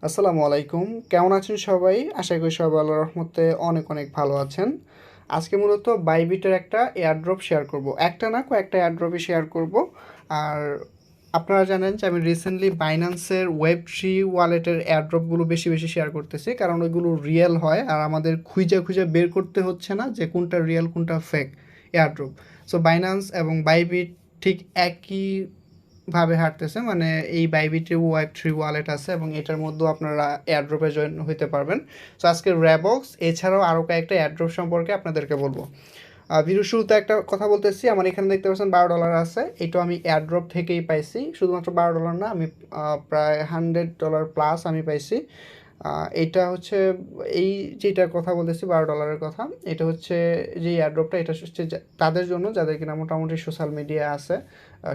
আসসালামু আলাইকুম। কেমন আছেন সবাই? আশা করি সবাই আল্লাহর রহমতে অনেক অনেক ভালো আছেন। আজকে মূলত বাইবিটের একটা এয়ারড্রপ শেয়ার করব। একটা না কয়েকটা এয়ারড্রপই শেয়ার করব। আর আপনারা জানেন যে আমি রিসেন্টলি বাইন্যান্সের ওয়েব3 ওয়ালেটের এয়ারড্রপগুলো বেশি বেশি শেয়ার করতেছি, কারণ ওইগুলো রিয়েল হয় আর আমাদের খুঁজে খুঁজে বের করতে হচ্ছে না যে কোনটা রিয়েল কোনটা ফেক এয়ারড্রপ। সো বাইন্যান্স এবং বাইবিট ঠিক একই ভাবে হাঁটতেছে, মানে এই বাইবিটে ওয়েব3 ওয়ালেট আছে এবং এটার মধ্যেও আপনারা এয়ারড্রপে জয়েন হতে পারবেন। সো আজকে র্যাবক্স এছাড়াও আরও কয়েকটা এয়ারড্রপ সম্পর্কে আপনাদেরকে বলবো। ভিডিও শুরুতে একটা কথা বলতেছি, আমার এখানে দেখতে পাচ্ছেন $12 আছে। এটা আমি এয়ারড্রপ থেকেই পাইছি, শুধুমাত্র $12 না, আমি প্রায় $100 প্লাস আমি পাইছি। এইটা হচ্ছে এই যেটার কথা বলতেছি $12 কথা, এটা হচ্ছে যে এয়ারড্রপটা, এটা হচ্ছে তাদের জন্য যাদের কিনা মোটামুটি সোশ্যাল মিডিয়া আছে।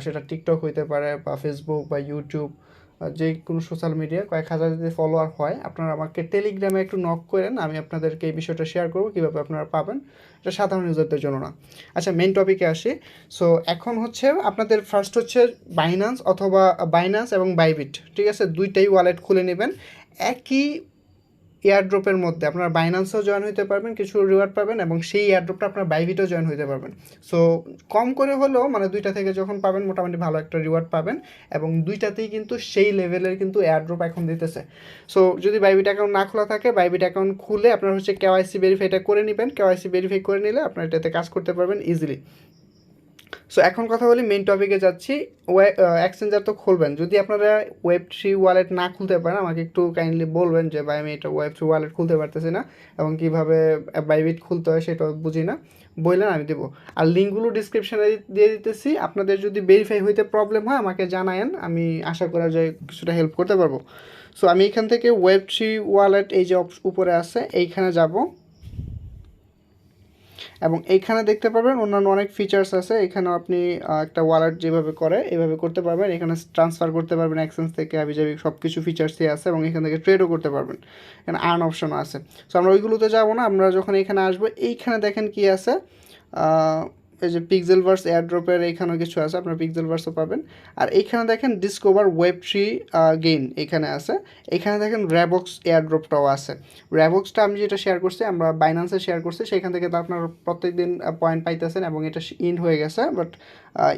সেটা টিকটক হইতে পারে বা ফেসবুক বা ইউটিউব, যে কোনো সোশ্যাল মিডিয়া কয়েক হাজার যদি ফলোয়ার হয়, আপনারা আমাকে টেলিগ্রামে একটু নক করেন, আমি আপনাদেরকে এই বিষয়টা শেয়ার করবো কীভাবে আপনারা পাবেন। এটা সাধারণ ইউজারদের জন্য না। আচ্ছা, মেন টপিকে আসি। সো এখন হচ্ছে আপনাদের ফার্স্ট হচ্ছে বাইন্যান্স এবং বাইবিট, ঠিক আছে, দুইটাই ওয়ালেট খুলে নেবেন। একই এয়ারড্রপের মধ্যে আপনারা বাইন্যান্সেও জয়েন হতে পারবেন, কিছু রিওয়ার্ড পাবেন, এবং সেই এয়ারড্রপটা আপনার বাইবিটেও জয়েন হতে পারবেন। সো কম করে হলেও মানে দুইটা থেকে যখন পাবেন মোটামুটি ভালো একটা রিওয়ার্ড পাবেন, এবং দুইটাতেই কিন্তু সেই লেভেলের কিন্তু এয়ারড্রপ এখন দিতেছে। সো যদি বাইবিট অ্যাকাউন্ট না খোলা থাকে, বাইবিট অ্যাকাউন্ট খুলে আপনার হচ্ছে কেওয়াইসি ভেরিফাইটা করে নেবেন। কেওয়াইসি ভেরিফাই করে নিলে আপনার এটাতে কাজ করতে পারবেন ইজিলি। সো এখন কথা বলি, মেন টপিকে যাচ্ছি। এক্সচেঞ্জার তো খুলবেন, যদি আপনারা ওয়েব3 ওয়ালেট না খুলতে পারেন আমাকে একটু কাইন্ডলি বলবেন যে ভাই আমি এটা ওয়েব3 ওয়ালেট খুলতে পারতেছি না এবং কীভাবে বাইবিট খুলতে হয় সেটা বুঝি না, বললেন আমি দেবো। আর লিঙ্কগুলো ডিসক্রিপশানে দিয়ে দিতেছি, আপনাদের যদি ভেরিফাই হইতে প্রবলেম হয় আমাকে জানায়েন, আমি আশা করা যায় কিছুটা হেল্প করতে পারবো। সো আমি এখান থেকে ওয়েব3 ওয়ালেট এই যে উপরে আছে এইখানে যাব, এবং এইখানে দেখতে পাবেন অন্যান্য অনেক ফিচার্স আছে। এখানেও আপনি একটা ওয়ালেট যেভাবে করে এইভাবে করতে পারবেন, এখানে ট্রান্সফার করতে পারবেন এক্সচেঞ্জ থেকে হাবিজাবি, সব কিছু ফিচার্সই আছে, এবং এখান থেকে ট্রেডও করতে পারবেন। এখানে আর্ন অপশনও আছে। সো আমরা ওইগুলোতে যাবো না, আমরা যখন এখানে আসবো এইখানে দেখেন কি আছে, এই যে পিক্সেলভার্স এয়ারড্রপের এইখানেও কিছু আছে, আপনার পিক্সেলভার্সও পাবেন। আর এইখানে দেখেন ডিসকভার ওয়েব3 গেইন এখানে আছে। এখানে দেখেন র্যাবক্স এয়ারড্রপটাও আছে। র্যাবক্সটা আমি যেটা শেয়ার করছি, আমরা বাইন্যান্সে শেয়ার করছি, সেখান থেকে তো আপনার প্রত্যেক দিন পয়েন্ট পাইতেছেন, এবং এটা ইন হয়ে গেছে, বাট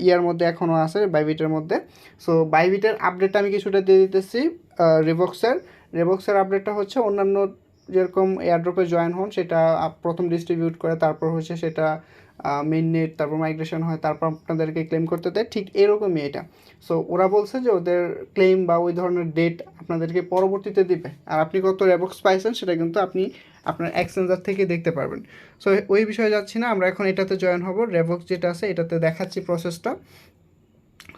ইয়ার মধ্যে এখনও আছে বাইবিটের মধ্যে। সো বাইবিটের আপডেটটা আমি কিছুটা দিয়ে দিতেছি। রেবক্সের আপডেটটা হচ্ছে অন্যান্য যেরকম এয়ারড্রপে জয়েন হন সেটা প্রথম ডিস্ট্রিবিউট করে, তারপর হচ্ছে সেটা মেইন নেট, তারপর মাইগ্রেশন হয়, তারপর আপনাদেরকে ক্লেম করতে দেয়, ঠিক এরকমই এটা। সো ওরা বলছে যে ওদের ক্লেম বা ওই ধরনের ডেট আপনাদেরকে পরবর্তীতে দিবে, আর আপনি কত রেবক্স পাইছেন সেটা কিন্তু আপনি আপনার এক্সচেঞ্জার থেকে দেখতে পারবেন। সো ওই বিষয়ে যাচ্ছি না, আমরা এখন এটাতে জয়েন হব। রেবক্স যেটা আছে এটাতে দেখাচ্ছি প্রসেসটা।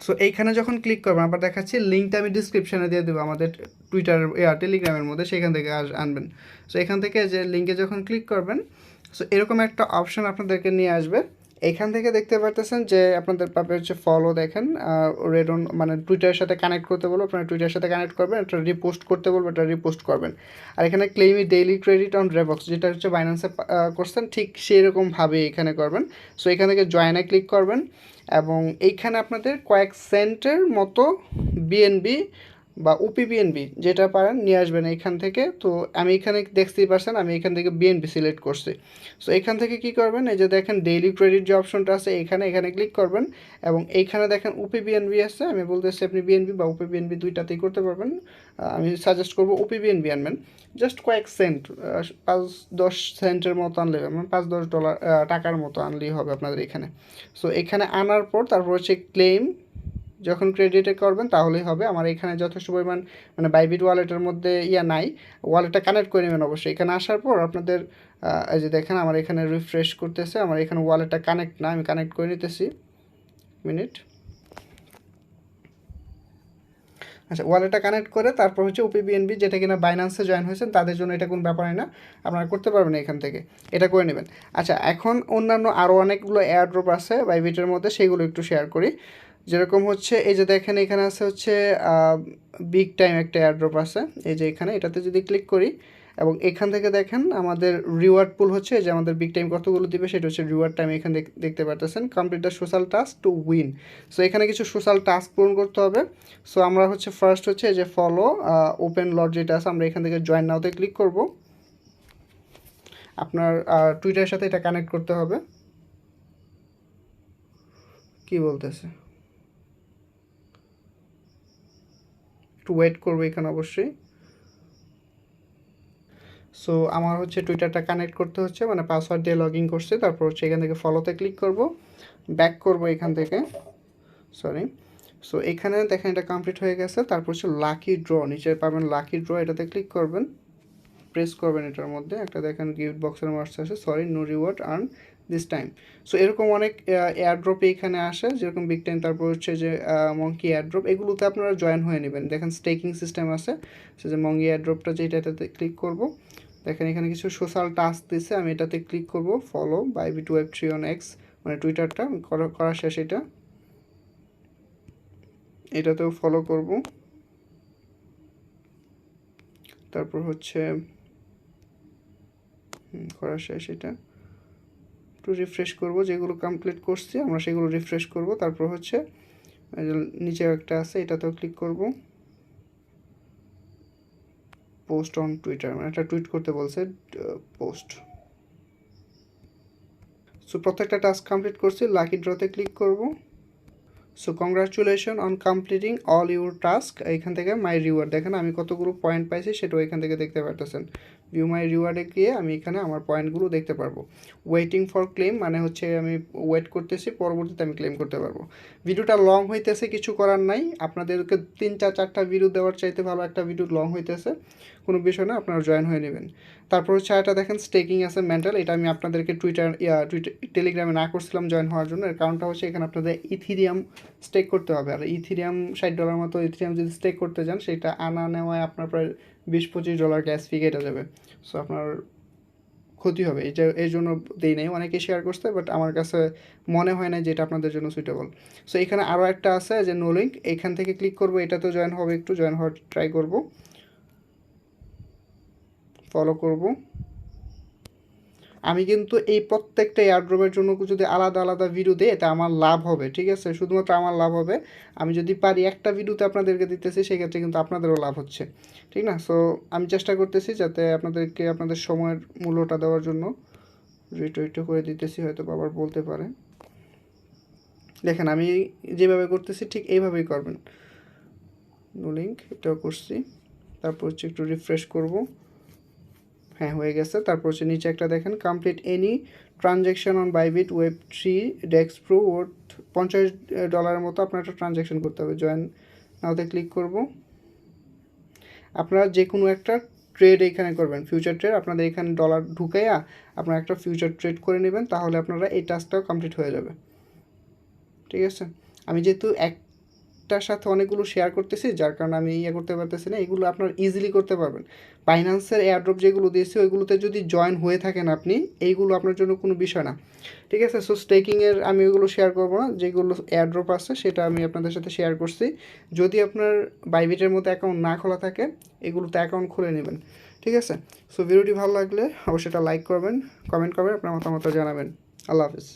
সো এইখানে যখন ক্লিক করবেন, আবার দেখাচ্ছি লিঙ্কটা আমি ডিসক্রিপশানে দিয়ে দেবো আমাদের টুইটার টেলিগ্রামের মধ্যে, সেখান থেকে আনবেন। সো এখান থেকে যে লিঙ্কে যখন ক্লিক করবেন, সো এরকম একটা অপশন আপনাদেরকে নিয়ে আসবে। এইখান থেকে দেখতে পারতেছেন যে আপনাদের পাবে হচ্ছে ফলো, দেখেন রেডন, মানে টুইটারের সাথে কানেক্ট করতে বলবো, আপনারা টুইটারের সাথে কানেক্ট করবেন, এটা রিপোস্ট করতে বলবো, এটা রিপোস্ট করবেন। আর এখানে ক্লেইমি ডেইলি ক্রেডিট অন রেবক্স, যেটা হচ্ছে বাইন্যান্সে করছেন ঠিক সেরকমভাবে এখানে করবেন। সো এখান থেকে জয়েনে ক্লিক করবেন, এবং এইখানে আপনাদের কয়েক সেন্টের মতো বিএনবি বা ওপিবিএনবি যেটা পারেন নিয়ে আসবেন এইখান থেকে। তো আমি এখানে দেখতেই পারছেন আমি এখান থেকে বিএনবি সিলেক্ট করছি। সো এখান থেকে কি করবেন, এই যে দেখেন ডেইলি ক্রেডিট যে অপশনটা আছে এখানে ক্লিক করবেন, এবং এইখানে দেখেন ওপিবিএনবি আছে, আমি বলতেছি আপনি বিএনবি বা ওপিবিএনবি দুইটাতেই করতে পারবেন। আমি সাজেস্ট করবো ওপিবিএনবি আনবেন, জাস্ট কয়েক সেন্ট, 5-10 সেন্টের মতো আনলে, মানে $5-10 টাকার মতো আনলেই হবে আপনাদের এখানে। সো এখানে আনার পর তারপর হচ্ছে ক্লেম, যখন ক্রেডিটে করবেন তাহলেই হবে। আমার এখানে যথেষ্ট পরিমাণ, মানে বাইবিট ওয়ালেটের মধ্যে নাই, ওয়ালেটটা কানেক্ট করে নেবেন অবশ্যই। এখানে আসার পর আপনাদের এই যে দেখেন আমার এখানে রিফ্রেশ করতেছে, আমার এখানে ওয়ালেটটা কানেক্ট না, আমি কানেক্ট করে নিতেছি, মিনিট। আচ্ছা, ওয়ালেটটা কানেক্ট করে তারপর হচ্ছে ওপিবিএনবি, যেটা কিনা বাইন্যান্সে জয়েন হয়েছেন তাদের জন্য এটা কোনো ব্যাপারই না, আপনারা করতে পারবেন এখান থেকে, এটা করে নেবেন। আচ্ছা, এখন অন্যান্য আরও অনেকগুলো এয়ারড্রপ আছে বাইবিটের মধ্যে, সেগুলো একটু শেয়ার করি। যেরকম হচ্ছে এই যে দেখেন এখানে আছে হচ্ছে বিগ টাইম একটা এয়ারড্রপ আছে, এই যে এখানে এটাতে যদি ক্লিক করি, এবং এখান থেকে দেখেন আমাদের রিওয়ার্ড পুল হচ্ছে যে আমাদের বিগ টাইম কতগুলো দিবে সেটা হচ্ছে রিওয়ার্ড টাইম। এখানে দেখতে পারতেছেন complete the social task to win. So এখানে কিছু সোশ্যাল টাস্ক পূরণ করতে হবে। সো আমরা হচ্ছে ফার্স্ট হচ্ছে যে ফলো ওপেন লট যেটা আছে, আমরা এখান থেকে জয়েন নাওতে ক্লিক করব। আপনার টুইটারের সাথে এটা কানেক্ট করতে হবে। কি বলতেছে, একটু ওয়েট করবো এখানে অবশ্যই। সো আমার হচ্ছে টুইটারটা কানেক্ট করতে হচ্ছে, মানে পাসওয়ার্ড দিয়ে লগ ইন করছে। তারপর হচ্ছে এখান থেকে ফলোতে ক্লিক করব, ব্যাক করব এখান থেকে, সরি। সো এখানে দেখেন এটা কমপ্লিট হয়ে গেছে। তারপর হচ্ছে লাকি ড্র, নিচে পাবেন লাকি ড্র, এটাতে ক্লিক করবেন, প্রেস করবেন। এটার মধ্যে একটা দেখেন গিফট বক্সের মার্কস আছে, sorry no reward earn this time. So এরকম অনেক এয়ারড্রপে এখানে আসে, যেরকম বিগ টাইম, তারপর হচ্ছে যে মঙ্কি এয়ারড্রপ, এগুলোতে আপনারা জয়েন হয়ে নেবেন। দেখেন স্টেকিং সিস্টেম আছে, সে যে মঙ্কি এয়ারড্রপটা যেটা, এটাতে ক্লিক করব। দেখেন এখানে কিছু সোশ্যাল টাস্ক দিছে, আমি এটাতে ক্লিক করব। ফলো বাইবিট ওয়েব3 অন এক্স, মানে টুইটারটা করা শেষ। এটাতেও ফলো করব। তারপর হচ্ছে করা শেষ। এটা একটু রিফ্রেশ করব, যেগুলো কমপ্লিট করছি আমরা সেগুলো রিফ্রেশ করব। তারপর হচ্ছে নিচে একটা আছে, এটাতেও ক্লিক করব। পোস্ট অন টুইটার, মানে এটা টুইট করতে বলছে, পোস্ট। সো প্রত্যেকটা টাস্ক কমপ্লিট করছি, লাকি ড্রতে ক্লিক করব। So congratulation on completing all your task. এখান থেকে মাই রিওয়ার্ড, দেখেন আমি কতগুলো পয়েন্ট পাইছি সেটাও এখান থেকে দেখতে পারতেছেন। ভিউ মাই রিওয়ার্ডে গিয়ে আমি এখানে আমার পয়েন্টগুলো দেখতে পারবো। ওয়েটিং ফর ক্লেম, মানে হচ্ছে আমি ওয়েট করতেছি, পরবর্তীতে আমি ক্লেম করতে পারবো। ভিডিওটা লং হইতেছে, কিছু করার নাই, আপনাদেরকে 3-4টা ভিডিও দেওয়ার চাইতে ভালো একটা ভিডিও লং হইতেছে, কোনো বিষয় না, আপনারা জয়েন হয়ে নেবেন। তারপর হচ্ছে এটা দেখেন স্টেকিং আছে মেন্টাল, এটা আমি আপনাদেরকে টুইটার টেলিগ্রামে না করছিলাম জয়েন হওয়ার জন্য। এর কারণটা হচ্ছে এখানে আপনাদের ইথিরিয়াম স্টেক করতে হবে, আর ইথিরিয়াম $60 মতো ইথিরিয়াম যদি স্টেক করতে যান, সেটা আনা নেওয়ায় আপনার প্রায় $20-25 গ্যাস ফি কেটে যাবে। সো আপনার ক্ষতি হবে, এই জন্য দিই নাই। অনেকে শেয়ার করতে, বাট আমার কাছে মনে হয় না যে এটা আপনাদের জন্য সুইটেবল। সো এখানে আরও একটা আছে যে নো লিঙ্ক, এখান থেকে ক্লিক করবো, এটাতেও জয়েন হবে, একটু জয়েন হওয়ার ট্রাই করব, ফলো করব। আমি কিন্তু এই প্রত্যেকটা এয়ারড্রপের জন্য যদি আলাদা আলাদা ভিডিও দিই, এটা আমার লাভ হবে, ঠিক আছে, শুধুমাত্র আমার লাভ হবে। আমি যদি পারি একটা ভিডিওতে আপনাদেরকে দিতেছি, সেক্ষেত্রে কিন্তু আপনাদেরও লাভ হচ্ছে, ঠিক না? সো আমি চেষ্টা করতেছি যাতে আপনাদেরকে আপনাদের সময়ের মূল্যটা দেওয়ার জন্য রিটুইটও করে দিতেছি, হয়তো আবার বলতে পারে। দেখেন আমি যেভাবে করতেছি ঠিক এইভাবেই করবেন। নো লিঙ্ক, এটাও করছি। তারপর হচ্ছে একটু রিফ্রেশ করব, হ্যাঁ হয়ে গেছে। তারপর হচ্ছে নিচে একটা দেখেন complete any transaction on Bybit ওয়েব3 ডেক্স প্রো ওয়ার্থ $50 মতো আপনার একটা ট্রানজ্যাকশন করতে হবে। জয়েন নাওতে ক্লিক করব। আপনারা যে কোনো একটা ট্রেড এখানে করবেন, ফিউচার ট্রেড, আপনাদের এখানে ডলার ঢুকাইয়া আপনারা একটা ফিউচার ট্রেড করে নেবেন, তাহলে আপনারা এই টাস্কটাও কমপ্লিট হয়ে যাবে, ঠিক আছে। আমি যেহেতু একটার সাথে অনেকগুলো শেয়ার করতেছি, যার কারণে আমি করতে পারতেছি না। এগুলো আপনার ইজিলি করতে পারবেন। বাইন্যান্সের এয়ারড্রপ যেগুলো দিয়েছি ওইগুলোতে যদি জয়েন হয়ে থাকেন আপনি, এইগুলো আপনার জন্য কোনো বিষয় না, ঠিক আছে। সো স্টেকিংয়ের আমি ওইগুলো শেয়ার করবো না, যেগুলো এয়ারড্রপ আছে সেটা আমি আপনাদের সাথে শেয়ার করছি। যদি আপনার বাইবিটের মধ্যে অ্যাকাউন্ট না খোলা থাকে, এগুলোতে অ্যাকাউন্ট খুলে নেবেন, ঠিক আছে। সো ভিডিওটি ভালো লাগলে অবশ্যই এটা লাইক করবেন, কমেন্ট করবেন, আপনার মতামত জানাবেন। আল্লাহ হাফিজ।